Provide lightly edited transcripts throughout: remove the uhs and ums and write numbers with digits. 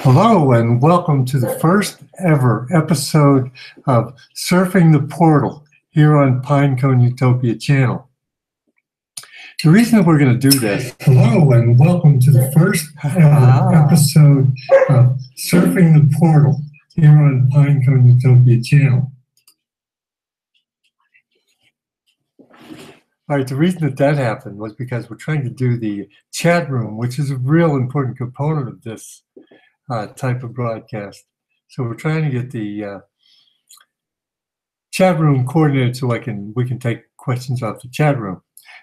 Hello and welcome to the first ever episode of Surfing the Portal here on Pinecone Utopia channel. The reason that we're going to do this, hello and welcome to the first ever episode of Surfing the Portal here on Pinecone Utopia channel. All right, the reason that happened was because we're trying to do the chat room, which is a real important component of this type of broadcast. So we're trying to get the chat room coordinated so we can take questions off the chat room.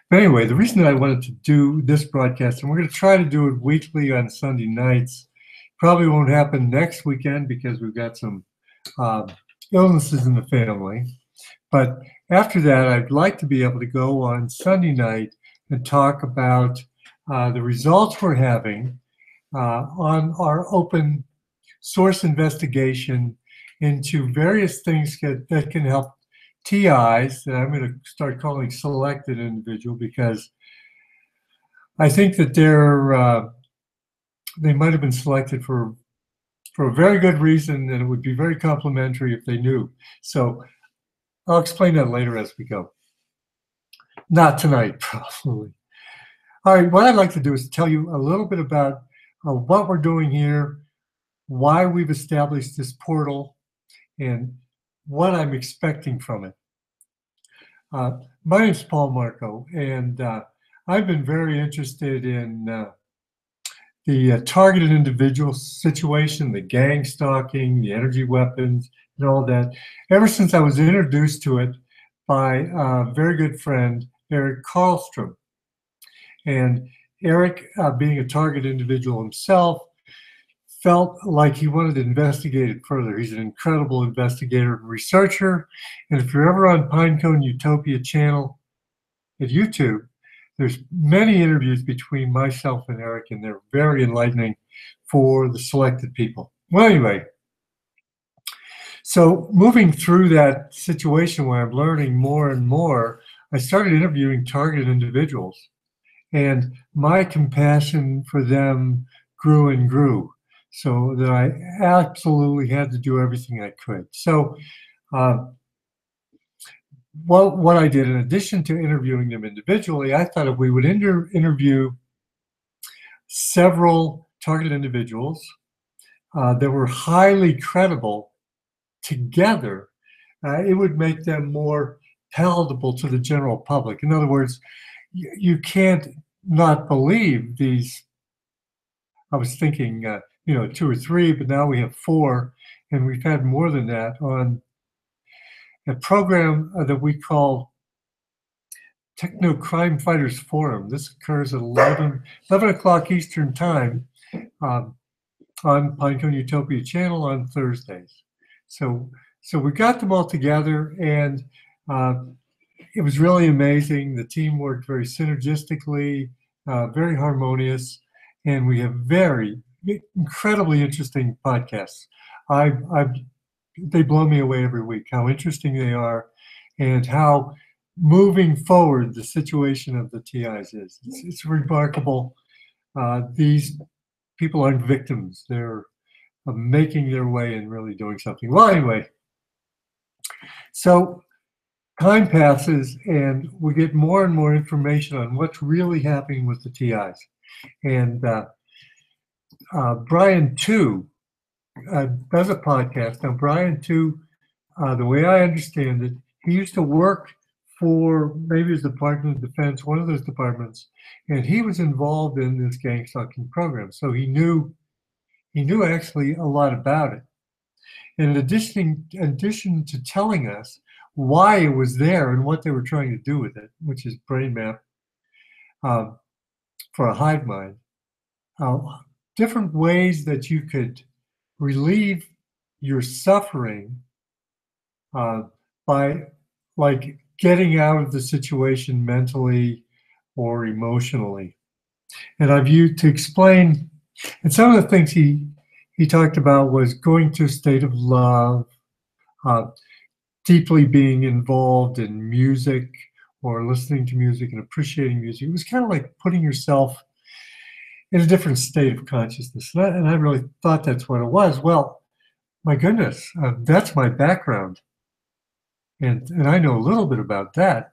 But anyway, the reason that I wanted to do this broadcast, and we're going to try to do it weekly on Sunday nights, probably won't happen next weekend because we've got some illnesses in the family. But after that, I'd like to be able to go on Sunday night and talk about the results we're having on our open source investigation into various things that can help TIs, that I'm going to start calling selected individual, because I think that they might have been selected for a very good reason, and it would be very complimentary if they knew. So I'll explain that later as we go. Not tonight, probably. All right, what I'd like to do is tell you a little bit about what we're doing here, why we've established this portal, and what I'm expecting from it. My name's Paul Marco, and I've been very interested in the targeted individual situation, the gang stalking, the energy weapons, and all that, ever since I was introduced to it by a very good friend, Eric Karlstrom. And Eric, being a target individual himself, felt like he wanted to investigate it further. He's an incredible investigator and researcher. And if you're ever on Pinecone Utopia channel at YouTube, there's many interviews between myself and Eric, and they're very enlightening for the selected people. Well, anyway, so moving through that situation where I'm learning more and more, I started interviewing targeted individuals. And my compassion for them grew and grew, so that I absolutely had to do everything I could. So what I did, in addition to interviewing them individually, I thought if we would interview several targeted individuals that were highly credible together, it would make them more palatable to the general public. In other words, you can't not believe these. I was thinking, 2 or 3, but now we have 4, and we've had more than that on a program that we call Techno Crime Fighters Forum. This occurs at 11 o'clock Eastern Time on Pinecone Utopia channel on Thursdays. So we got them all together, and it was really amazing. The team worked very synergistically, very harmonious, and we have very incredibly interesting podcasts. They blow me away every week, how interesting they are, and how moving forward the situation of the TIs is. It's remarkable. These people aren't victims. They're making their way and really doing something. Well, anyway, so time passes, and we get more and more information on what's really happening with the TIs. And Brian Tu does a podcast. Now, Brian Tu, the way I understand it, he used to work for maybe the Department of Defense, one of those departments, and he was involved in this gang stalking program. So he knew actually a lot about it. In addition to telling us why it was there and what they were trying to do with it, which is brain map for a hive mind, different ways that you could relieve your suffering by getting out of the situation mentally or emotionally. And I've used to explain, and some of the things he talked about was going to a state of love, deeply being involved in music or listening to music and appreciating music. It was kind of like putting yourself in a different state of consciousness. And I really thought that's what it was. Well, my goodness, that's my background. And I know a little bit about that.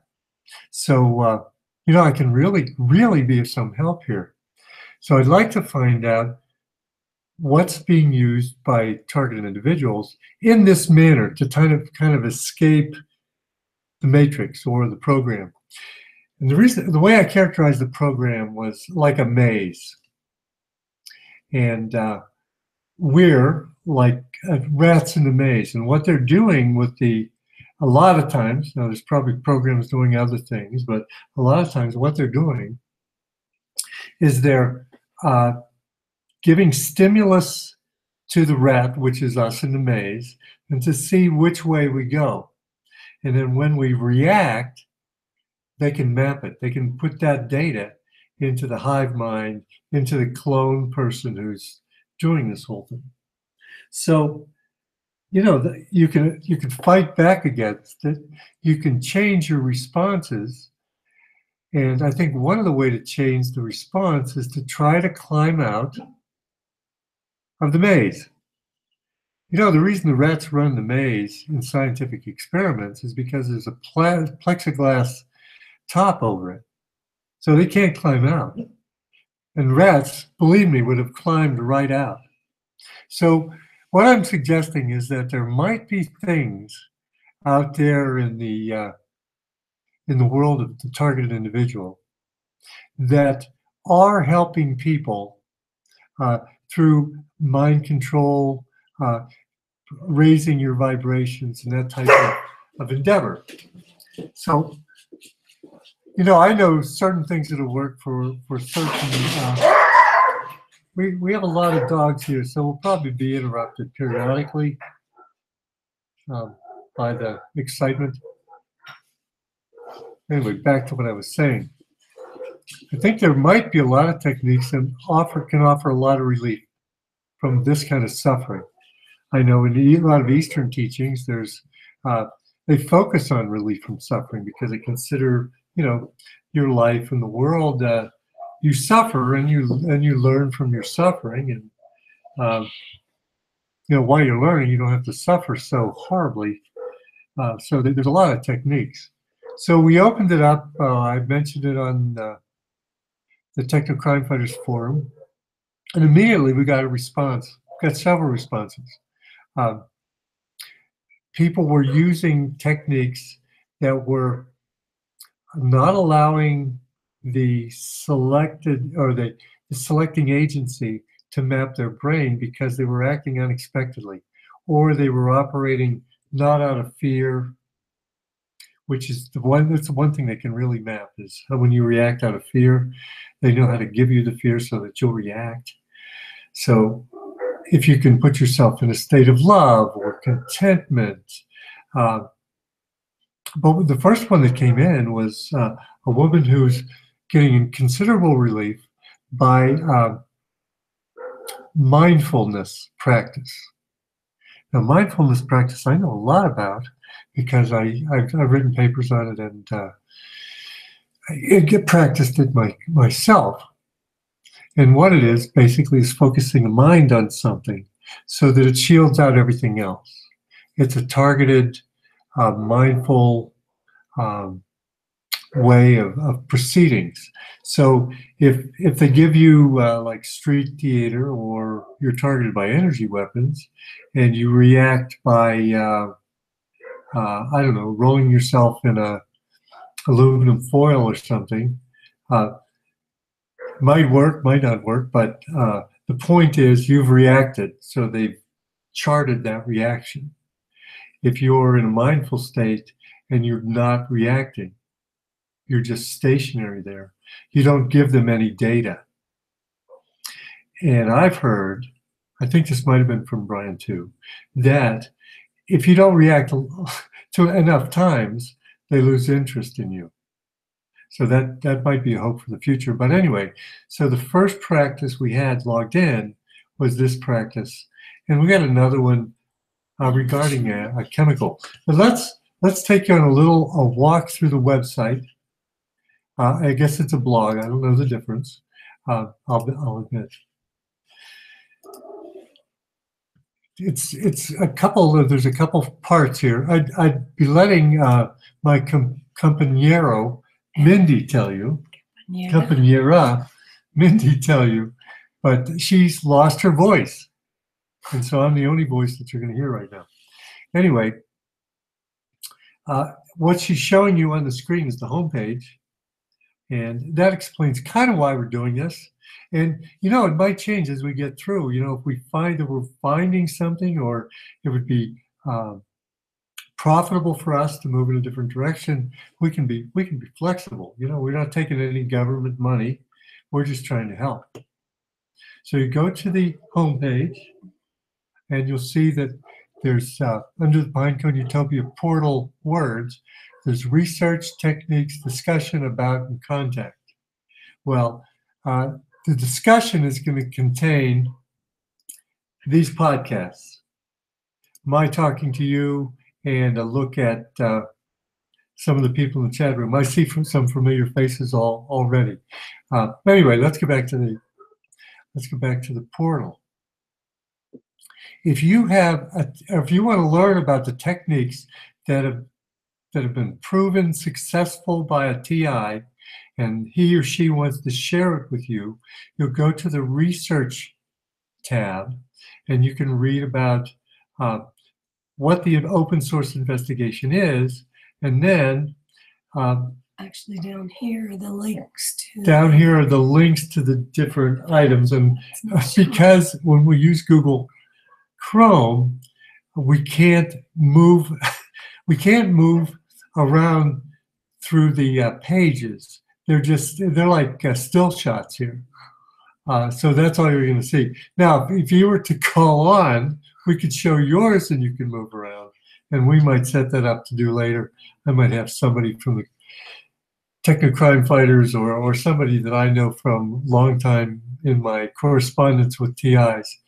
So, I can really be of some help here. So I'd like to find out what's being used by targeted individuals in this manner to kind of escape the matrix or the program. And the way I characterized the program was like a maze. And we're like rats in the maze. And what they're doing with a lot of times, now there's probably programs doing other things, but a lot of times what they're doing is they're giving stimulus to the rat, which is us in the maze, and to see which way we go. And then when we react, they can map it. They can put that data into the hive mind, into the clone person who's doing this whole thing. So, you can fight back against it. You can change your responses. And I think one of the ways to change the response is to try to climb out of the maze. The reason the rats run the maze in scientific experiments is because there's a plexiglass top over it. So they can't climb out. And rats, believe me, would have climbed right out. So what I'm suggesting is that there might be things out there in the world of the targeted individual that are helping people through mind control, raising your vibrations, and that type of endeavor. So, I know certain things that'll work for certain. We have a lot of dogs here, so we'll probably be interrupted periodically by the excitement. Anyway, back to what I was saying. I think there might be a lot of techniques that can offer a lot of relief from this kind of suffering. I know in a lot of Eastern teachings, they focus on relief from suffering because they consider, your life in the world. You suffer and you learn from your suffering, and while you're learning, you don't have to suffer so horribly. So there's a lot of techniques. So we opened it up. I mentioned it on the Techno Crime Fighters forum, and immediately we got a response. We got several responses. People were using techniques that were not allowing the selected or the selecting agency to map their brain because they were acting unexpectedly, or they were operating not out of fear, which is that's the one thing they can really map, is how when you react out of fear, they know how to give you the fear so that you'll react. So if you can put yourself in a state of love or contentment. But the first one that came in was a woman who's getting considerable relief by mindfulness practice. Now, mindfulness practice I know a lot about because I've written papers on it, and I get practiced it myself. And what it is basically is focusing the mind on something so that it shields out everything else. It's a targeted, mindful way of proceedings. So if they give you like street theater, or you're targeted by energy weapons, and you react by I don't know, rolling yourself in a aluminum foil or something, might work, might not work, but the point is you've reacted, so they've charted that reaction. If you're in a mindful state and you're not reacting, you're just stationary there. You don't give them any data. And I've heard, I think this might have been from Brian too, that if you don't react to enough times, they lose interest in you. So that might be a hope for the future. But anyway, so the first practice we had logged in was this practice. And we got another one regarding a chemical. But let's take you on a walk through the website. I guess it's a blog. I don't know the difference. I'll admit. It's a couple of, there's a couple of parts here. I'd be letting my compañero Mindy tell you, compañera Mindy tell you, but she's lost her voice. And so I'm the only voice that you're going to hear right now. Anyway, what she's showing you on the screen is the homepage. And that explains kind of why we're doing this. And, you know, it might change as we get through. You know, if we find that we're finding something, or it would be profitable for us to move in a different direction, we can be flexible. You know, we're not taking any government money. We're just trying to help. So you go to the homepage, and you'll see that there's, under the Pinecone Utopia portal words, there's research, techniques, discussion about, and contact. Well, the discussion is going to contain these podcasts, my talking to you, and a look at some of the people in the chat room. I see some familiar faces already. Anyway, let's go back to the portal. If you if you want to learn about the techniques that have been proven successful by a TI, and he or she wants to share it with you, you'll go to the research tab, and you can read about what the open source investigation is, and then actually down here are the links to the different items. And because when we use Google Chrome, we can't move around through the pages. They're like still shots here. So that's all you're going to see. Now, if you were to call on, we could show yours and you can move around, and we might set that up to do later. I might have somebody from the Technocrime Fighters or somebody that I know from long time in my correspondence with TIs.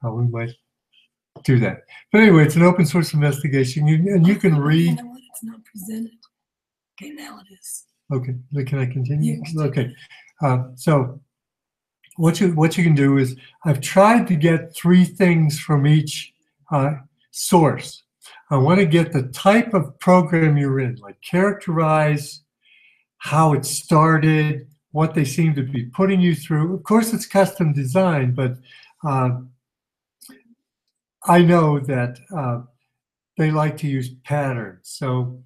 We might do that. But anyway, it's an open source investigation, and you can read. You know what? It's not presented. Okay, now it is. Okay, can I continue? Yes. Okay, so what you can do is, I've tried to get 3 things from each source. I want to get the type of program you're in, like characterize how it started, what they seem to be putting you through. Of course, it's custom designed, but I know that they like to use patterns. So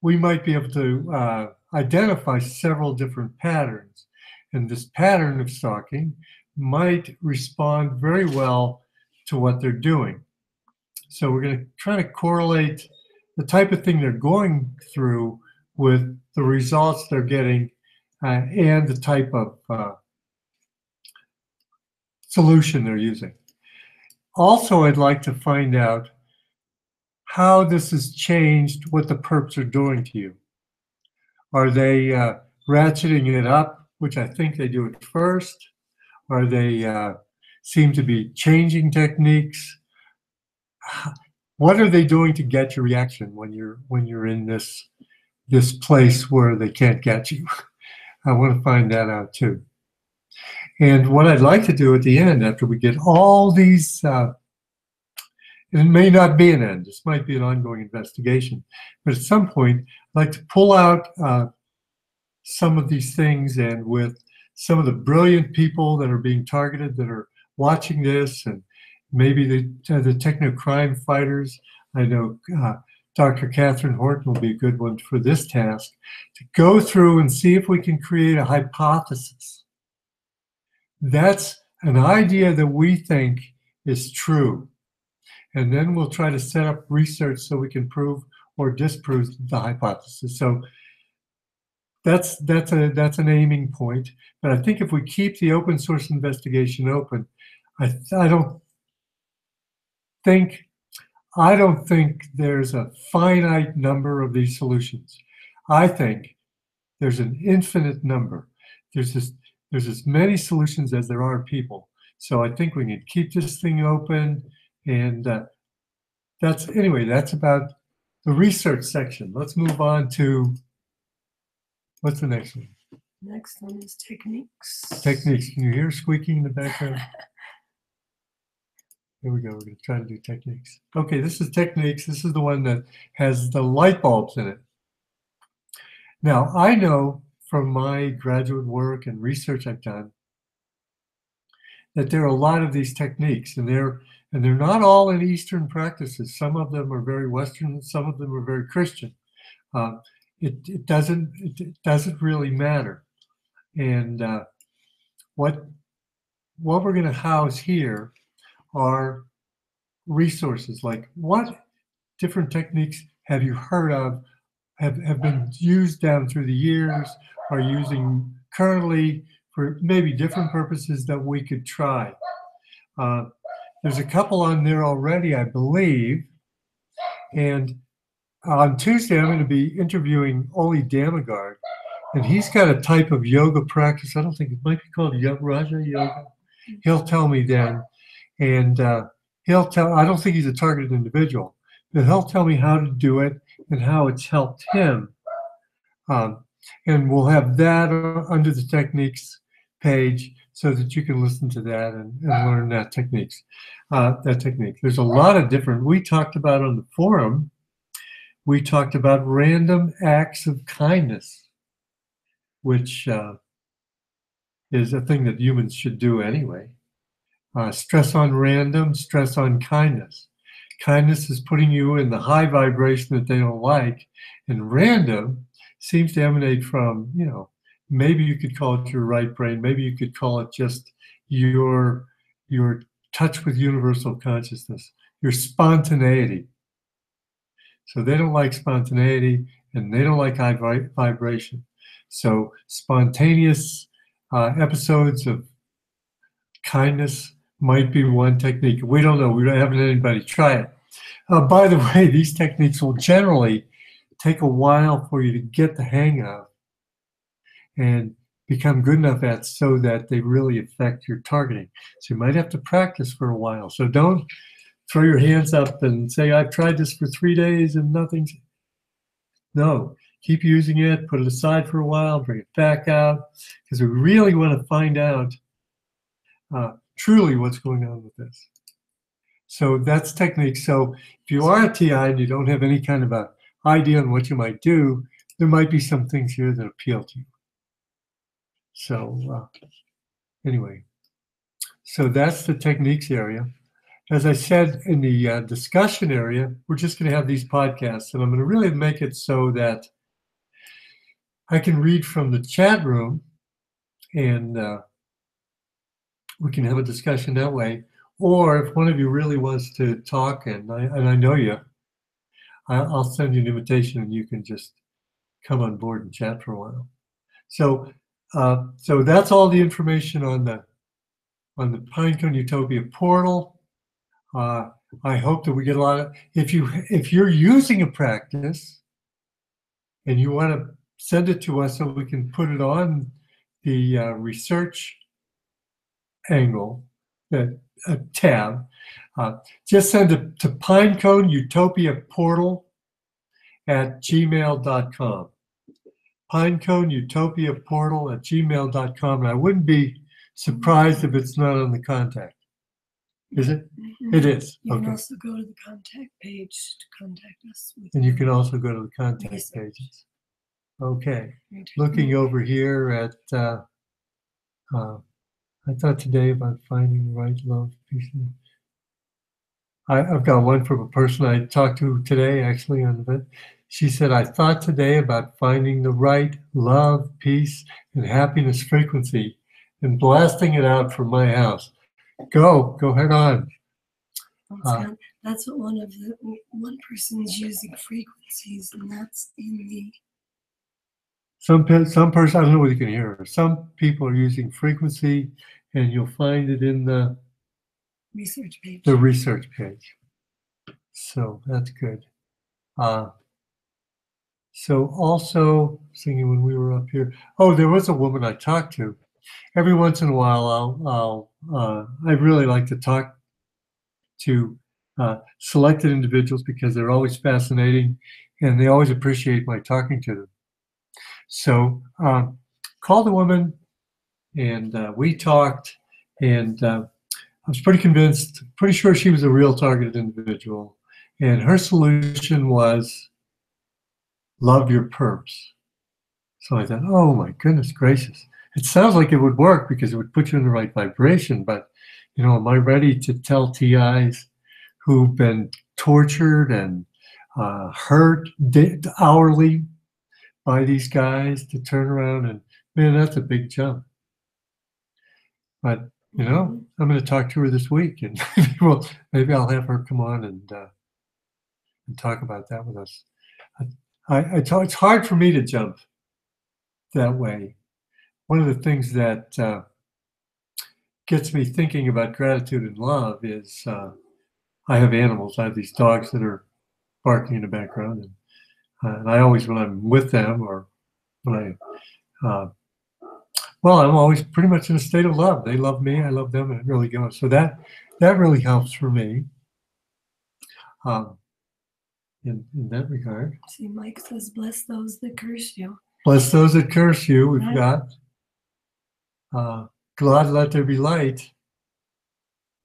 we might be able to identify several different patterns. And this pattern of stalking might respond very well to what they're doing. So we're going to try to correlate the type of thing they're going through with the results they're getting and the type of solution they're using. Also, I'd like to find out how this has changed what the perps are doing to you. Are they ratcheting it up, which I think they do at first? Are they seem to be changing techniques? What are they doing to get your reaction when you're in this place where they can't get you? I want to find that out too. And what I'd like to do at the end, after we get all these, it may not be an end, this might be an ongoing investigation, but at some point, I'd like to pull out some of these things, and with some of the brilliant people that are being targeted, that are watching this, and maybe the Technocrime Fighters. I know Dr. Catherine Horton will be a good one for this task, to go through and see if we can create a hypothesis. That's an idea that we think is true. And then we'll try to set up research so we can prove or disprove the hypothesis. So that's an aiming point. But I think if we keep the open source investigation open, I don't think there's a finite number of these solutions. I think there's an infinite number. There's as many solutions as there are people. So I think we need to keep this thing open. And that's about the research section. Let's move on to, what's the next one? Next one is techniques. Techniques. Can you hear squeaking in the background? Here we go. We're going to try to do techniques. Okay, this is techniques. This is the one that has the light bulbs in it. Now, I know from my graduate work and research I've done that there are a lot of these techniques, and they're not all in Eastern practices. Some of them are very Western, some of them are very Christian. It doesn't really matter. And what we're going to house here are resources like what different techniques have you heard of, have been used down through the years, are using currently for maybe different purposes that we could try. There's a couple on there already, I believe. And on Tuesday, I'm going to be interviewing Oli Damagard, and he's got a type of yoga practice. I don't think it might be called Raja Yoga. He'll tell me then, and he'll tell. I don't think he's a targeted individual, but he'll tell me how to do it and how it's helped him. And we'll have that under the techniques page so that you can listen to that and learn that technique. There's a lot of different. We talked about on the forum. We talked about random acts of kindness, which is a thing that humans should do anyway. Stress on random, stress on kindness. Kindness is putting you in the high vibration that they don't like, and random seems to emanate from, maybe you could call it your right brain, maybe you could call it just your touch with universal consciousness, your spontaneity. So they don't like spontaneity, and they don't like high vibration. So spontaneous episodes of kindness might be one technique. We don't know. We haven't had anybody try it. By the way, these techniques will generally take a while for you to get the hang of and become good enough at so that they really affect your targeting. So you might have to practice for a while. So don't throw your hands up and say, I've tried this for 3 days and nothing's. No, keep using it, put it aside for a while, bring it back out, because we really want to find out truly what's going on with this. So that's technique. So if you are a TI and you don't have any kind of a idea on what you might do, there might be some things here that appeal to you. So anyway, so that's the techniques area. As I said in the discussion area, we're just going to have these podcasts, and I'm going to really make it so that I can read from the chat room, and we can have a discussion that way. Or if one of you really wants to talk, and I know you, I'll send you an invitation, and you can just come on board and chat for a while. So that's all the information on the Pinecone Utopia portal. I hope that we get a lot of. If you're using a practice, and you want to send it to us so we can put it on the research angle, that tab, just send it to Pinecone Utopia portal at gmail.com. Pinecone Utopia portal at gmail.com. And I wouldn't be surprised if it's not on the contact. Is it? Mm-hmm. It is. You can Okay. also go to the contact page to contact us. And you can also go to the contact research. pages. Okay. Looking over here at, I thought today about finding the right love, peace. I've got one from a person I talked to today, actually, on the event. She said, I thought today about finding the right love, peace, and happiness frequency and blasting it out from my house. Go head on. That's what one person's using frequencies, and that's in the. Some person, I don't know whether you can hear her. Some people are using frequency, and you'll find it in the research page. The research page. So that's good. So also, thinking when we were up here, there was a woman I talked to. Every once in a while, I really like to talk to selected individuals because they're always fascinating, and they always appreciate my talking to them. So called the woman, and we talked, and I was pretty convinced, pretty sure she was a real targeted individual. And her solution was love your perps. So I thought, oh my goodness gracious. It sounds like it would work because it would put you in the right vibration, but am I ready to tell TIs who've been tortured and hurt hourly by these guys to turn around? And man, that's a big jump. But I'm going to talk to her this week, and maybe I'll have her come on and talk about that with us. It's hard for me to jump that way. One of the things that gets me thinking about gratitude and love is I have animals. I have these dogs that are barking in the background, and I always, when I'm with them or when I'm always pretty much in a state of love. They love me, I love them, and it really goes. So that really helps for me in that regard. See, Mike says, bless those that curse you. Bless those that curse you. We've got God, let there be light.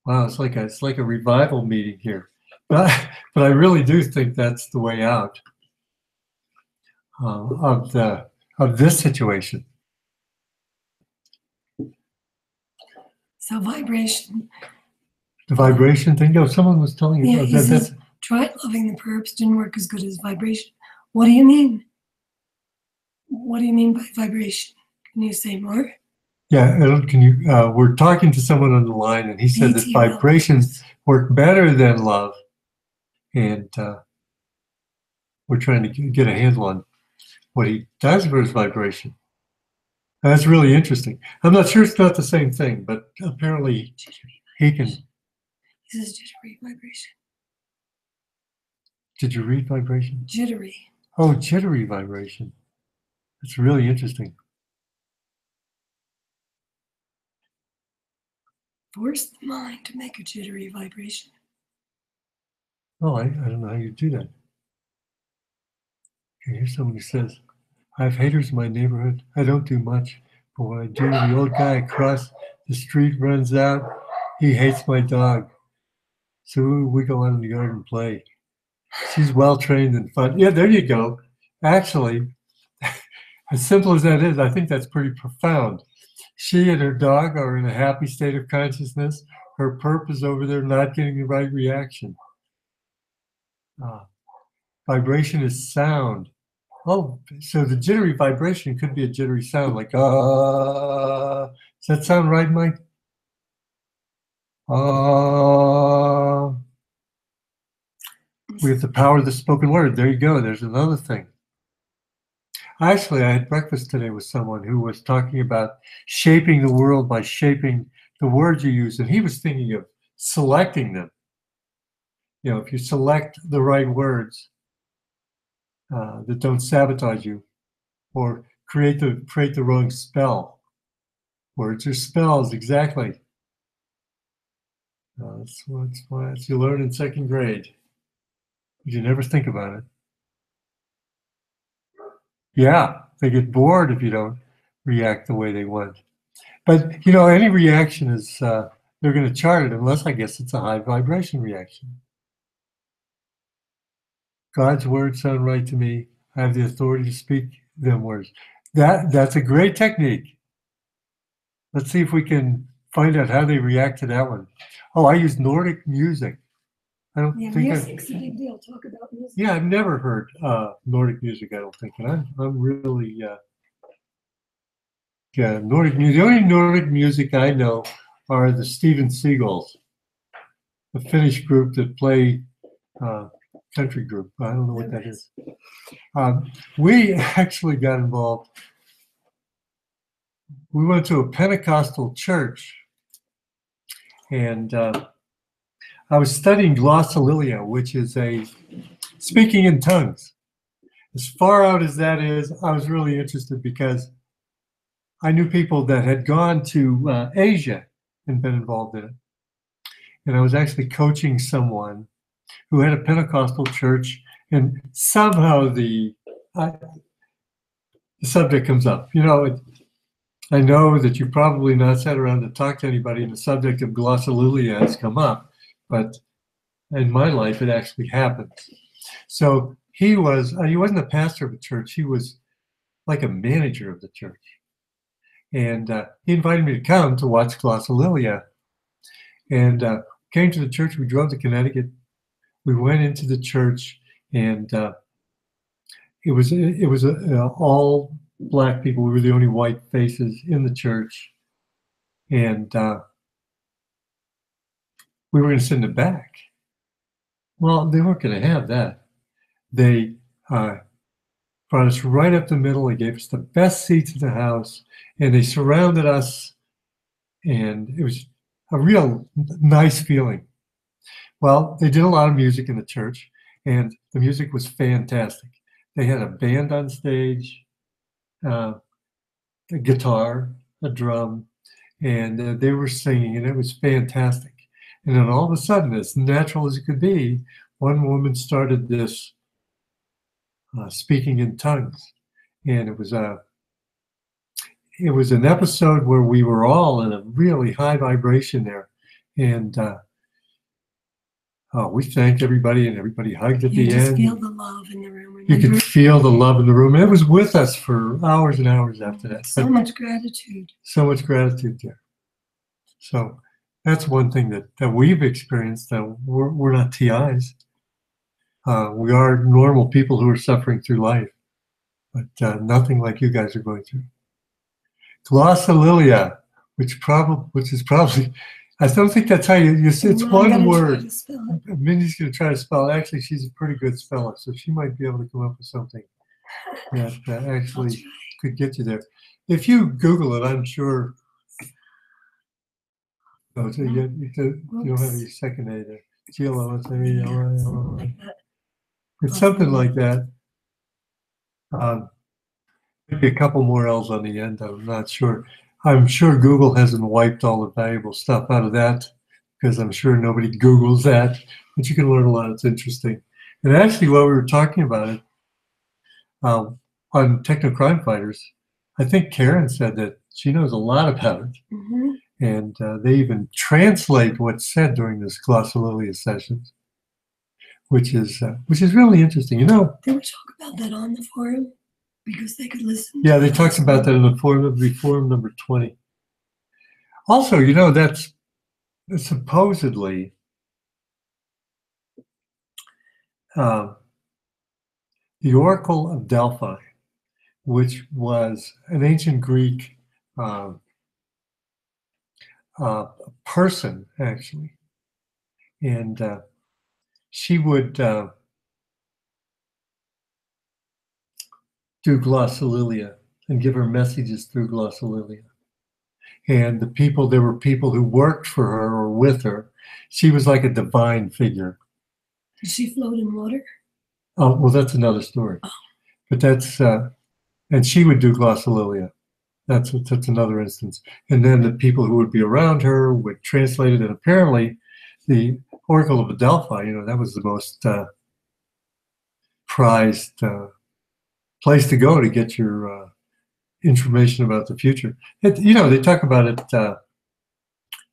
Wow, it's like a revival meeting here. But I really do think that's the way out of this situation. So vibration. The vibration thing. No, someone was telling you. Yeah, he says, tried loving the perps, didn't work as good as vibration. What do you mean? What do you mean by vibration? Can you say more? Yeah, can you? We're talking to someone on the line, and he said that vibrations work better than love, and we're trying to get a handle on what he does for his vibration. That's really interesting. I'm not sure it's not the same thing, but apparently he can. He says jittery vibration. Did you read vibration? Jittery. Oh, jittery vibration. That's really interesting. Force the mind to make a jittery vibration. Oh, I don't know how you do that. Okay, here's someone who says, I have haters in my neighborhood. I don't do much, but when I do, the old guy across the street runs out. He hates my dog. So we go out in the yard and play. She's well-trained and fun. Yeah, there you go. Actually, as simple as that is, I think that's pretty profound. She and her dog are in a happy state of consciousness. Her perp is over there not getting the right reaction. Vibration is sound. Oh, so the jittery vibration could be a jittery sound, like does that sound right, Mike? We have the power of the spoken word. There you go. There's another thing. Actually, I had breakfast today with someone who was talking about shaping the world by shaping the words you use, and he was thinking of selecting them. If you select the right words that don't sabotage you, or create the wrong spell. Words are spells, exactly. That's what you learn in second grade. You never think about it. Yeah, they get bored if you don't react the way they want. But any reaction is they're going to chart it, unless I guess it's a high vibration reaction. God's words sound right to me. I have the authority to speak them words. That's a great technique. Let's see if we can find out how they react to that one. Oh, I use Nordic music. I don't think music's a big deal. Talk about music. Yeah, I've never heard Nordic music. I don't think, and I'm really Nordic music. The only Nordic music I know are the Steven Seagulls, the Finnish group that play country group. I don't know what that is. We actually got involved. We went to a Pentecostal church, and I was studying glossolalia, which is a speaking in tongues. As far out as that is, I was really interested because I knew people that had gone to Asia and been involved in it. And I was actually coaching someone who had a Pentecostal church, and somehow the subject comes up. I know that you've probably not sat around to talk to anybody and the subject of glossolalia has come up, but in my life, it actually happened. So he wasn't a pastor of a church. He was like a manager of the church. And he invited me to come to watch glossolalia. And came to the church. We drove to Connecticut. We went into the church, and it was all Black people. We were the only white faces in the church, and we were going to sit in the back. Well, they weren't going to have that. They brought us right up the middle. They gave us the best seats in the house, and they surrounded us, and it was a real nice feeling. Well, they did a lot of music in the church, and the music was fantastic. They had a band on stage, a guitar, a drum, and they were singing, and it was fantastic. And then all of a sudden, as natural as it could be, one woman started this speaking in tongues, and it was an episode where we were all in a really high vibration there, and we thanked everybody, and everybody hugged at the end. You just feel the love in the room. You could feel the love in the room. It was with us for hours and hours after that. So much gratitude. So much gratitude there. So that's one thing that we've experienced, that we're not TIs. We are normal people who are suffering through life, but nothing like you guys are going through. Glossolalia, which is probably, I don't think that's how you say it's one word. Mindy's going to try to spell it. Actually, she's a pretty good speller, so she might be able to come up with something that actually could get you there. If you Google it, I'm sure. Oh, so you don't have any second A there. G-L-O-S-A-L-I-L-I. It's something like that. Maybe a couple more L's on the end. I'm not sure. I'm sure Google hasn't wiped all the valuable stuff out of that, because I'm sure nobody Googles that. But you can learn a lot. It's interesting. And actually, while we were talking about it on Techno Crime Fighters, I think Karen said that she knows a lot about it. Mm-hmm. And they even translate what's said during this glossolalia sessions, which is really interesting. You know, they would talk about that on the forum because they could listen. Yeah, they talked about that in the forum number 20. Also, you know, that's supposedly the Oracle of Delphi, which was an ancient Greek person, actually. And she would do glossolalia and give her messages through glossolalia. And there were people who worked for her or with her. She was like a divine figure. Did she float in water? Oh, well, that's another story. Oh. But that's, and she would do glossolalia. That's another instance. And then the people who would be around her would translate it. And apparently the Oracle of Delphi, you know, that was the most prized place to go to get your information about the future. You know, they talk about it.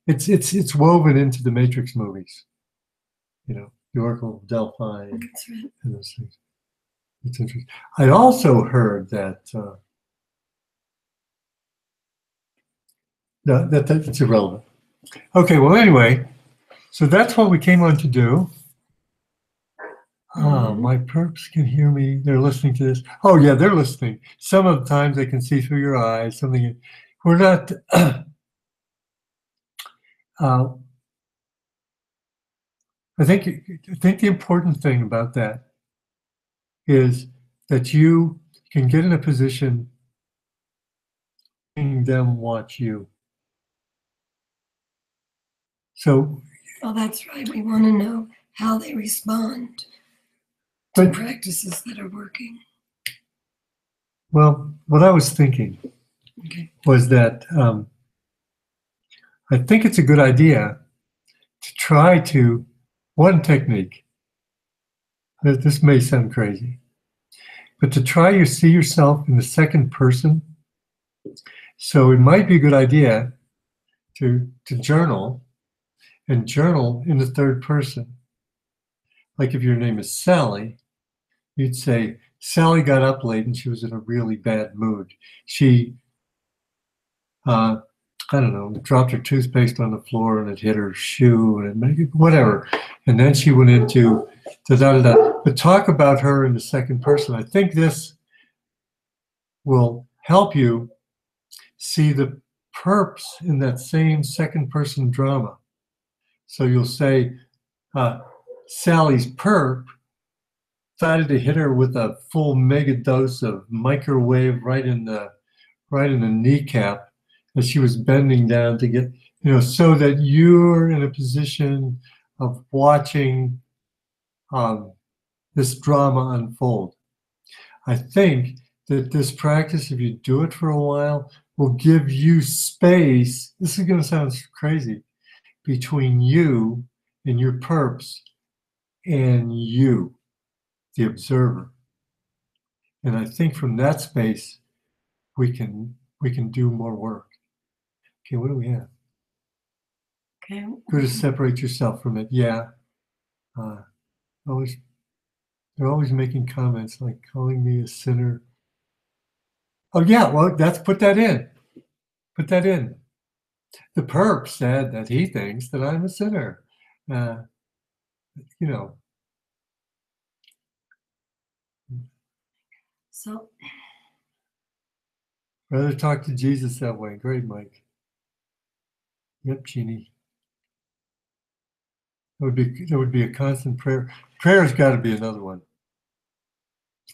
It's woven into the Matrix movies. You know, the Oracle of Delphi and those things. It's interesting. I also heard that that's irrelevant. Okay, well, anyway, so that's what we came on to do. My perps can hear me. They're listening to this. Oh, yeah, they're listening. Some of the times they can see through your eyes. Something we're not. I think the important thing about that is that you can get in a position letting them watch you. So. Oh, that's right. We want to know how they respond to practices that are working. Well, what I was thinking was that I think it's a good idea to try to, one technique, this may sound crazy, but to try to see yourself in the second person So it might be a good idea to journal, and journal in the third person. Like if your name is Sally, you'd say, Sally got up late and she was in a really bad mood. She, I don't know, dropped her toothpaste on the floor and it hit her shoe and maybe whatever. And then she went into da-da-da-da. But talk about her in the second person. I think this will help you see the perps in that same second person drama. So you'll say, Sally's perp decided to hit her with a full mega dose of microwave right in the kneecap as she was bending down to get, so that you're in a position of watching this drama unfold. I think that this practice, if you do it for a while, will give you space. This is going to sound crazy, between you and your perps and you, the observer. And I think from that space, we can do more work. Okay, what do we have? Okay. Go to separate yourself from it. Yeah. They're always making comments like calling me a sinner. Oh yeah, well, put that in. Put that in. The perp said that he thinks that I'm a sinner. So Rather talk to Jesus that way. Great, Mike. Yep, Jeannie. There would be a constant prayer. Prayer's got to be another one.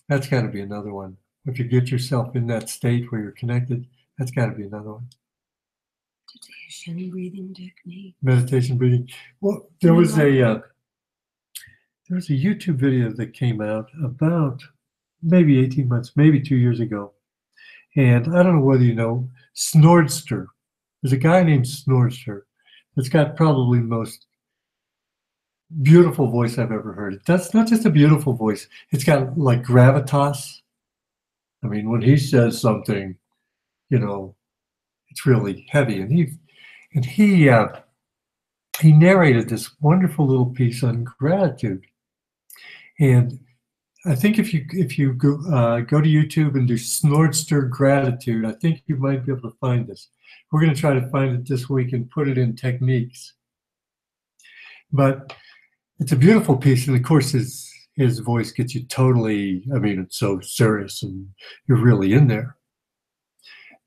That's got to be another one. If you get yourself in that state where you're connected, that's got to be another one. Meditation, breathing technique. Meditation, breathing. Well, there was a YouTube video that came out about maybe 18 months, maybe 2 years ago. And I don't know whether you know Snordster. There's a guy named Snordster that's got probably the most beautiful voice I've ever heard. That's not just a beautiful voice. It's got like gravitas. I mean, when he says something, it's really heavy. And he narrated this wonderful little piece on gratitude. And I think if you go to YouTube and do Snordster gratitude, I think you might be able to find this. We're going to try to find it this week and put it in techniques. But it's a beautiful piece, and of course his voice gets you totally, it's so serious and you're really in there.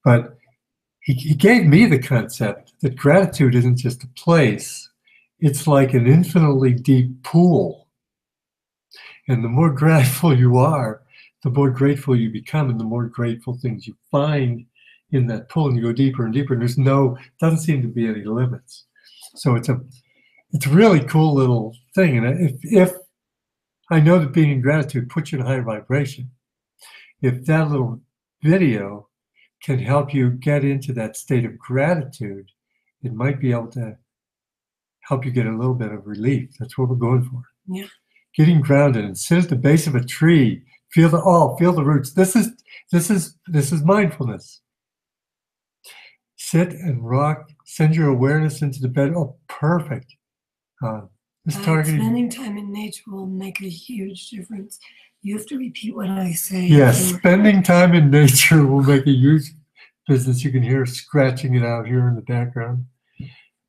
But he gave me the concept that gratitude isn't just a place, it's like an infinitely deep pool. And the more grateful you are, the more grateful you become, and the more grateful things you find in that pool, and you go deeper and deeper, and doesn't seem to be any limits. So it's a really cool little thing. And if I know that being in gratitude puts you in a higher vibration, if that little video can help you get into that state of gratitude, it might be able to help you get a little bit of relief. That's what we're going for. Yeah. Getting grounded and sit at the base of a tree. Feel the roots. This is mindfulness. Sit and rock. Send your awareness into the bed. Oh, perfect. Spending time in nature will make a huge difference. You have to repeat what I say. Yes, spending time in nature will make a huge difference. You can hear scratching it out here in the background.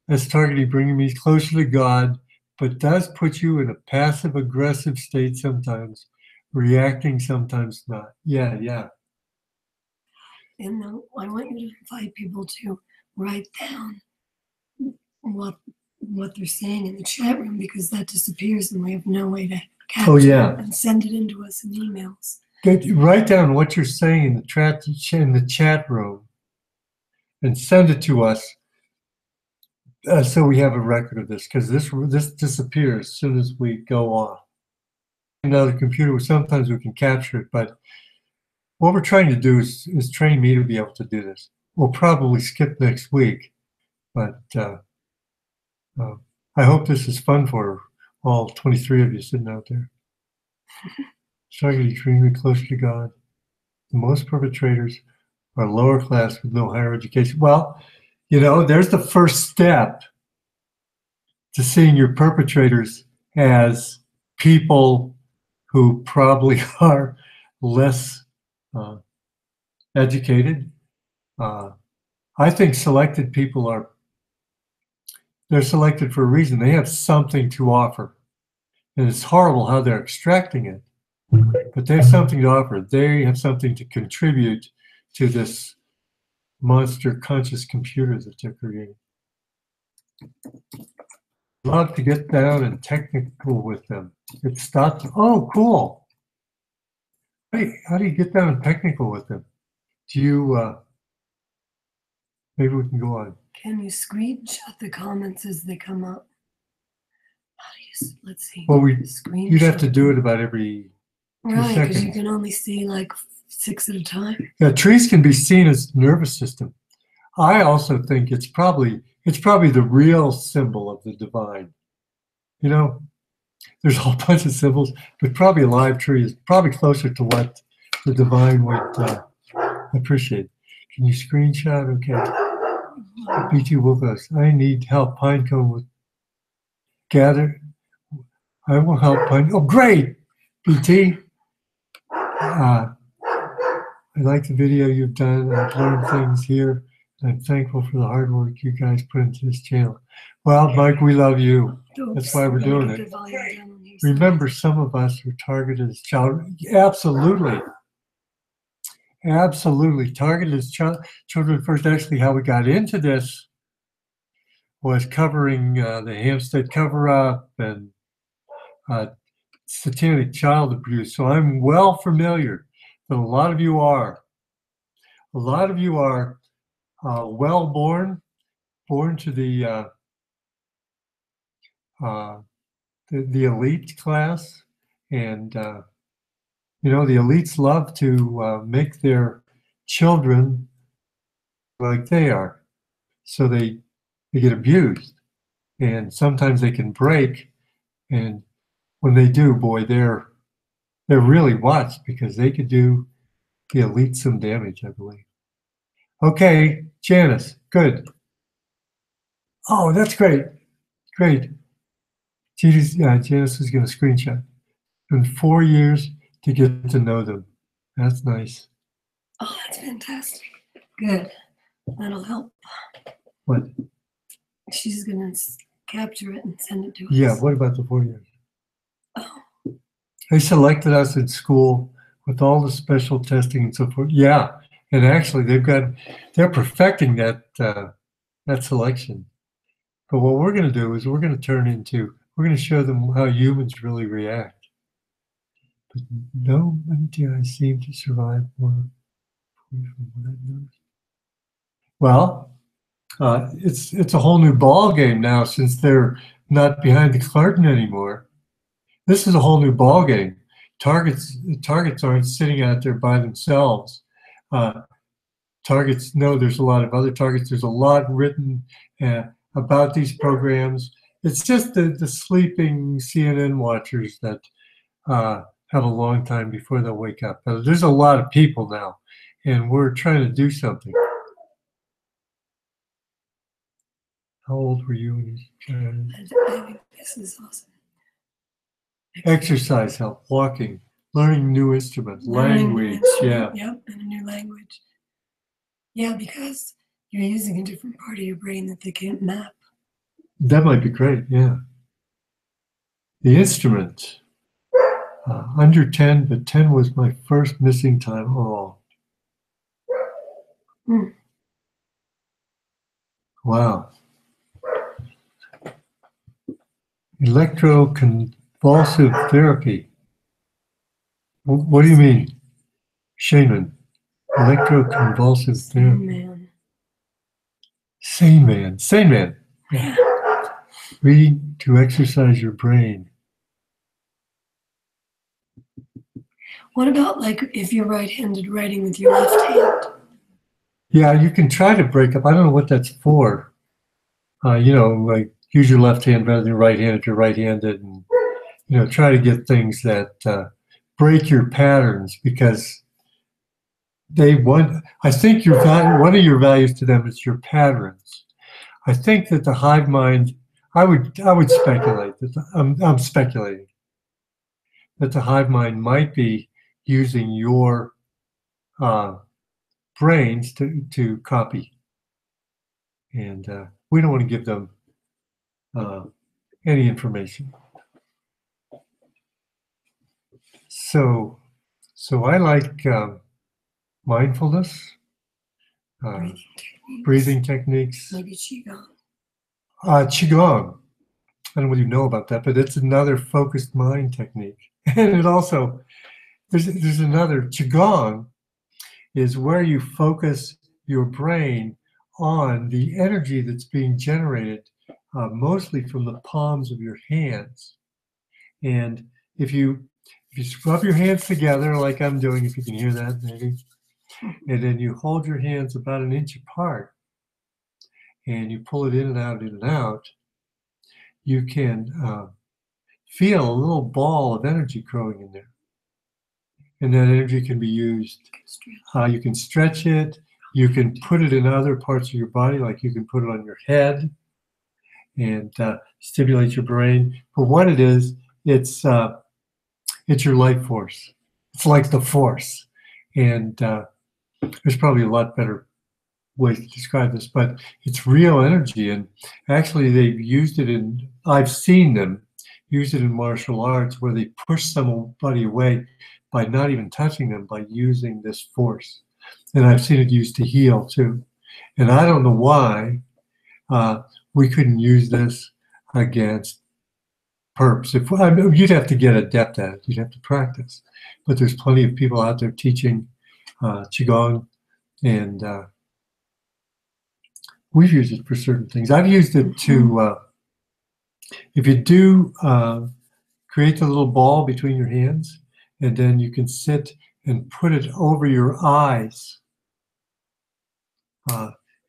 That's targeting bringing me closer to God, but does put you in a passive-aggressive state sometimes, reacting sometimes not. Yeah. And I want you to invite people to write down what they're saying in the chat room, because that disappears and we have no way to capture it and send it into us in emails. Write down what you're saying in the chat room and send it to us so we have a record of this, because this disappears as soon as we go off. Another computer, sometimes we can capture it, but what we're trying to do is train me to be able to do this. We'll probably skip next week, but I hope this is fun for all 23 of you sitting out there. Starting to bring me closer to God. Most perpetrators or lower class with no higher education. Well, you know, there's the first step to seeing your perpetrators as people who probably are less educated. I think selected people they're selected for a reason. They have something to offer. And it's horrible how they're extracting it, but they have something to offer. They have something to contribute to this monster conscious computer that they're creating. Love to get down and technical with them. It stopped. Oh, cool. Hey, how do you get down and technical with them? Do you, maybe we can go on. Can you screenshot the comments as they come up? How do you, let's see. Well, screenshot. you'd have to do it about every 2 Right, because you seconds. can only see like 6 at a time. Yeah, trees can be seen as nervous system. I also think it's probably the real symbol of the divine. You know, there's a whole bunch of symbols, but probably a live tree is probably closer to what the divine would appreciate. Can you screenshot? Okay. BT Wolfhouse. I need help. Pinecone with gather. I will help Pine. Oh, great, BT. I like the video you've done. I've learned things here. I'm thankful for the hard work you guys put into this channel. Well, Mike, we love you. That's why we're doing it. Remember, some of us were targeted as child. Absolutely. Absolutely. Targeted as children first. Actually, how we got into this was covering the Hampstead cover-up and satanic child abuse. So I'm well familiar that a lot of you are. A lot of you are well born to the elite class, and you know, the elites love to make their children like they are, so they get abused, and sometimes they can break, and when they do, boy, they're really watched because they could do the elite some damage, I believe. Okay, Janice, good. Oh, that's great. Great. Janice is going to screenshot. It's been 4 years to get to know them. That's nice. Oh, that's fantastic. Good. That'll help. What? She's going to capture it and send it to us. Yeah, what about the 4 years? Oh. They selected us in school with all the special testing and so forth. Yeah, and actually they're perfecting that selection. But what we're going to do is we're going to show them how humans really react. But no MTI seem to survive more. Well, it's a whole new ball game now since they're not behind the curtain anymore. This is a whole new ball game. Targets aren't sitting out there by themselves. Targets know there's a lot of other targets. There's a lot written about these programs. It's just the sleeping CNN watchers that have a long time before they'll wake up. There's a lot of people now, and we're trying to do something. How old were you when you started? I think this is awesome. Exercise help, walking, learning new instruments, language, yeah. Yep, and a new language. Yeah, because you're using a different part of your brain that they can't map. That might be great, yeah. The instrument, under 10, but 10 was my first missing time. Oh. Mm. Wow. Electroconvulsive therapy. What do you mean, Shaman? Electroconvulsive therapy. Sane man. Sane man. Yeah. Read to exercise your brain. What about like if you're right-handed writing with your left hand? Yeah, you can try to break up. I don't know what that's for. You know, like use your left hand rather than right hand if you're right-handed, and you know, try to get things that break your patterns, because they want, I think your value, one of your values to them is your patterns. I think that the hive mind, I would speculate that I'm speculating that the hive mind might be using your brains to copy, and we don't want to give them any information. So I like mindfulness, breathing techniques, maybe qigong. qigong. I don't know whether you know about that, but it's another focused mind technique. And it also, there's another, qigong is where you focus your brain on the energy that's being generated mostly from the palms of your hands. And if you scrub your hands together like I'm doing, if you can hear that maybe, and then you hold your hands about an inch apart and you pull it in and out, you can feel a little ball of energy growing in there. And that energy can be used. You can stretch it. You can put it in other parts of your body, like you can put it on your head and stimulate your brain. But what it is, it's your life force. It's like the force. And there's probably a lot better way to describe this, but it's real energy. And actually they've used it I've seen them use it in martial arts where they push somebody away by not even touching them, by using this force. And I've seen it used to heal too. And I don't know why we couldn't use this against perps. You'd have to get adept at it. You'd have to practice. But there's plenty of people out there teaching qigong, and we've used it for certain things. I've used it to, if you do create the little ball between your hands, and then you can sit and put it over your eyes.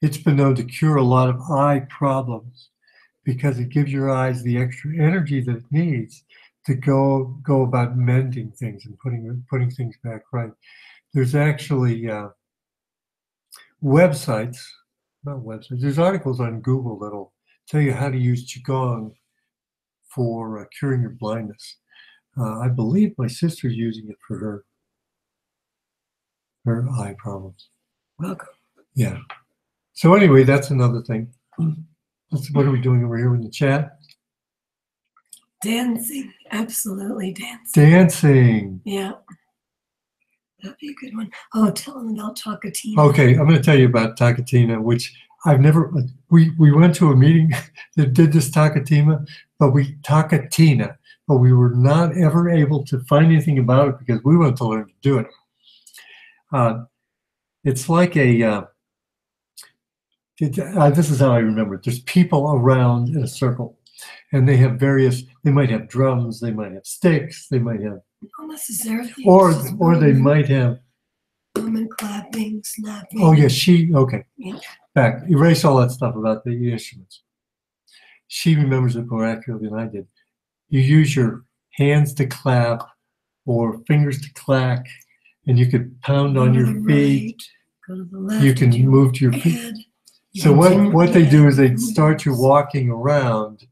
It's been known to cure a lot of eye problems because it gives your eyes the extra energy that it needs to go about mending things and putting things back right. There's actually websites, not websites, there's articles on Google that'll tell you how to use qigong for curing your blindness. I believe my sister's using it for her eye problems. Welcome. Yeah. So anyway, that's another thing. What are we doing over here in the chat? Dancing, absolutely dancing. Dancing. Yeah. That'd be a good one. Oh, tell them about Takatina. Okay, I'm going to tell you about Takatina, which I've never, we went to a meeting that did this Takatina, but we were not ever able to find anything about it because we wanted to learn to do it. It's like a, this is how I remember it. There's people around in a circle, and they have they might have drums, they might have sticks, they might have, not necessarily. Or they might have. Clapping, snapping. Oh yeah, okay. Yeah. Back, erase all that stuff about the instruments. She remembers it more accurately than I did. You use your hands to clap or fingers to clack, and you could pound on your feet. Go to the left. You can move to your feet. So what they do is they start you walking around,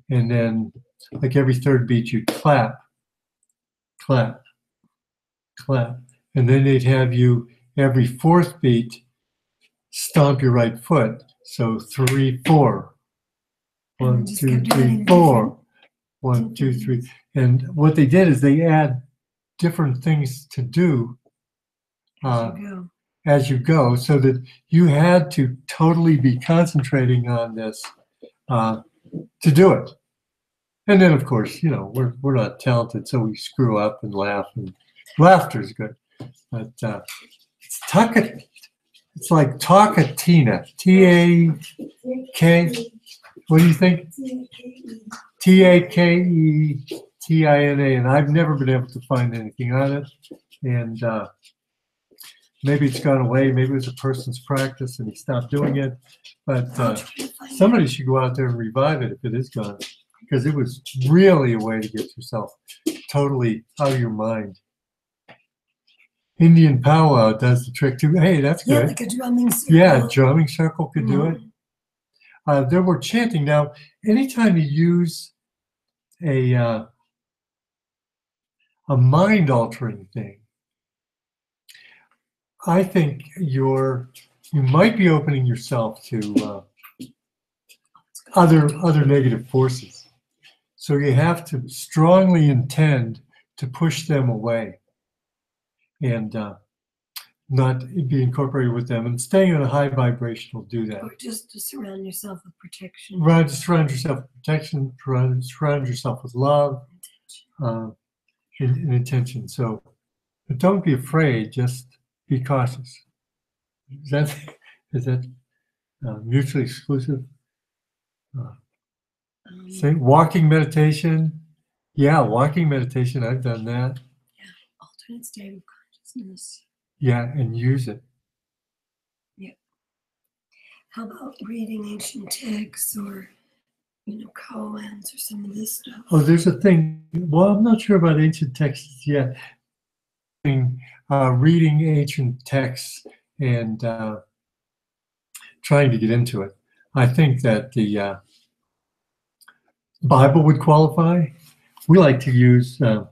and then like every third beat you clap, clap, clap. And then they'd have you every fourth beat stomp your right foot. So 3, 4. 1, 2, 3, 4. 1, 2, 3. And what they did is they add different things to do as you go, so that you had to totally be concentrating on this to do it. And then, of course, we're not talented, so we screw up and laugh, and laughter is good. But it's like Takatina, T-A-K, what do you think? T-A-K-E-T-I-N-A, and I've never been able to find anything on it. And maybe it's gone away. Maybe it was a person's practice and he stopped doing it. But somebody should go out there and revive it if it is gone, because it was really a way to get yourself totally out of your mind. Indian powwow does the trick too. Hey, that's Yeah, good. like a drumming circle. Yeah, drumming circle could do it. Mhm. There were chanting. Now, anytime you use a mind-altering thing, I think you might be opening yourself to other negative forces. So you have to strongly intend to push them away and not be incorporated with them. And staying on a high vibration will do that. Or just to surround yourself with protection. Right, surround yourself with protection, surround yourself with love and intention. So but don't be afraid, just be cautious. Is that mutually exclusive? Say walking meditation. Yeah, walking meditation. I've done that. Yeah, alternate state of consciousness. Yeah, and use it. Yeah. How about reading ancient texts or, koans or some of this stuff? Oh, there's a thing. Well, I'm not sure about ancient texts yet. Reading ancient texts and trying to get into it. I think that the Bible would qualify. We like to use, well,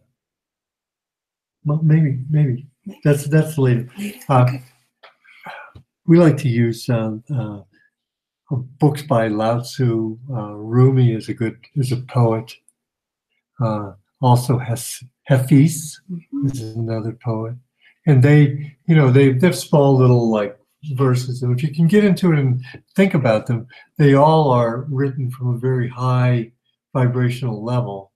maybe that's later. Okay. We like to use books by Lao Tzu. Rumi is a poet. Also Hafiz is another poet, and they've small little like verses, and if you can get into it and think about them, they all are written from a very high vibrational level,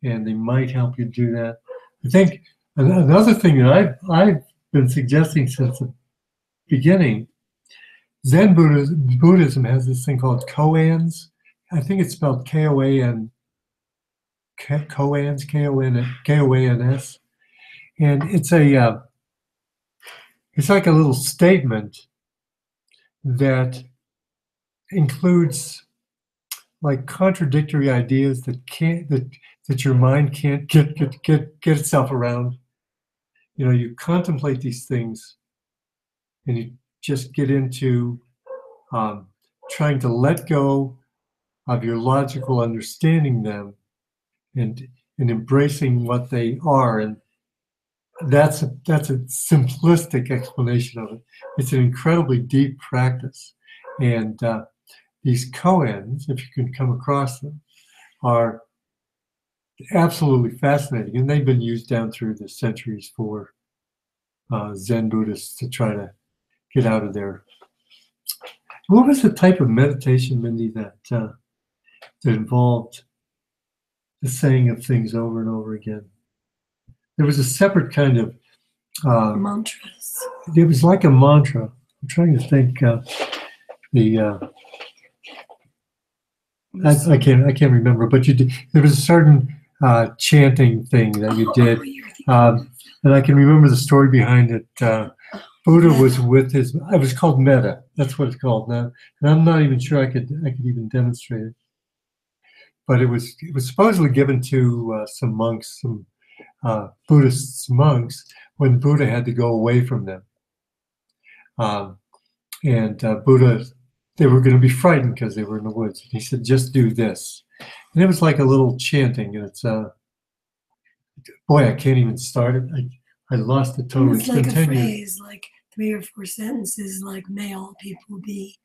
and they might help you do that. I think another thing that I've been suggesting since the beginning, Zen Buddhism has this thing called koans. I think it's spelled Koan, koans, Koans, and it's like a little statement that includes like contradictory ideas that your mind can't get itself around. You contemplate these things, and you just get into trying to let go of your logical understanding them and embracing what they are. And that's a simplistic explanation of it. It's an incredibly deep practice. And these koans, if you can come across them, are absolutely fascinating. And they've been used down through the centuries for Zen Buddhists to try to get out of their. What was the type of meditation, Mindy, that involved the saying of things over and over again? There was a separate kind of mantras. It was like a mantra. I'm trying to think. I can't remember, but there was a certain chanting thing that you did, and I can remember the story behind it. Buddha was with his. It was called metta. That's what it's called now, and I'm not even sure I could even demonstrate it. But it was supposedly given to some monks, some Buddhist monks, when Buddha had to go away from them, and Buddha. They were going to be frightened because they were in the woods. He said, "Just do this," and it was like a little chanting. And it's boy, I can't even start it. I lost it totally. It's like a phrase, like 3 or 4 sentences, like "May all people be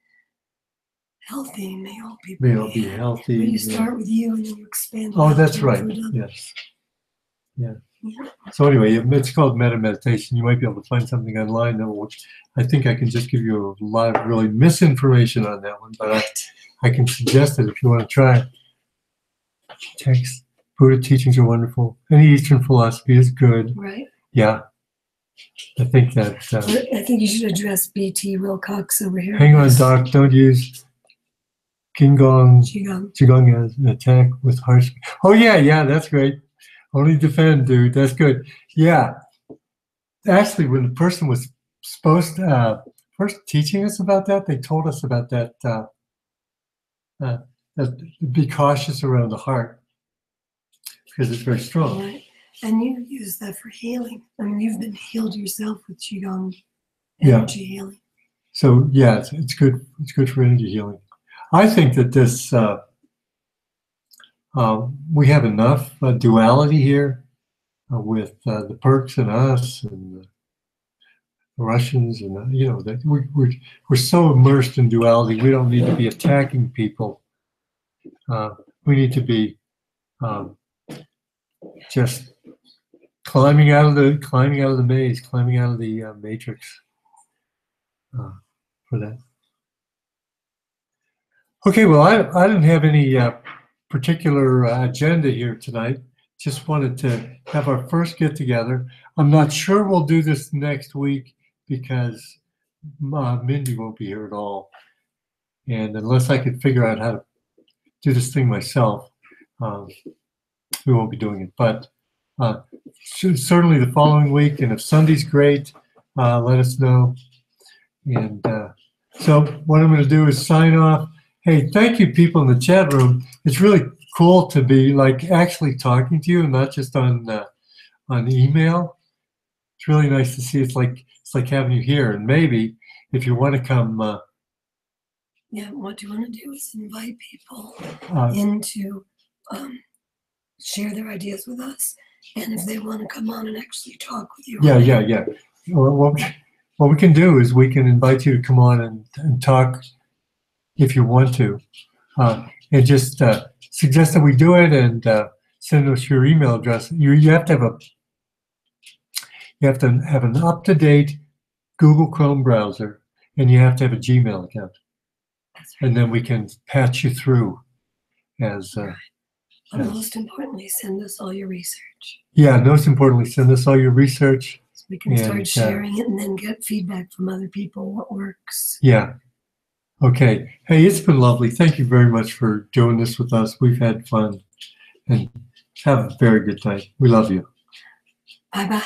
healthy. May all people be healthy." But you start with you, and then you expand. Oh, that's right. Yes. Yeah. So anyway, it's called metta meditation. You might be able to find something online that I think I can just give you a lot of really misinformation on that one, but I can suggest it if you want to try it. Text. Buddha teachings are wonderful. Any Eastern philosophy is good. Right. Yeah. I think that. I think you should address B.T. Wilcox over here. Hang on, Doc. Don't use Qigong as an attack with harsh. Oh yeah, that's great. Only defend, dude. That's good. Yeah. Actually, when the person was supposed to first teaching us about that, they told us about that. That be cautious around the heart because it's very strong. Right. And you use that for healing. I mean, you've been healed yourself with Qigong Yeah. energy healing. So yeah, it's good. It's good for energy healing. I think that this we have enough duality here with the Perks and us and the Russians, and you know that we're so immersed in duality. We don't need to be attacking people. We need to be just climbing out of the maze, climbing out of the matrix for that. Okay, well, I didn't have any particular agenda here tonight. Just wanted to have our first get together. I'm not sure we'll do this next week because Mindy won't be here at all. And unless I could figure out how to do this thing myself, we won't be doing it. But certainly the following week, and if Sunday's great, let us know. And so what I'm going to do is sign off. Hey, thank you, people in the chat room. It's really cool to be like actually talking to you, and not just on email. It's really nice to see. It's like having you here. And maybe if you want to come. Yeah, what you want to do is invite people in to share their ideas with us, and if they want to come on and actually talk with you. Yeah. Well, what we can do is we can invite you to come on and talk if you want to, and just suggest that we do it, and send us your email address. You have to have an up-to-date Google Chrome browser, and you have to have a Gmail account. That's right. And then we can patch you through as. But most importantly, send us all your research. Yeah, most importantly, send us all your research. So we can start sharing it and then get feedback from other people, what works. Yeah. Okay. Hey, it's been lovely. Thank you very much for doing this with us. We've had fun, and have a very good night. We love you. Bye-bye.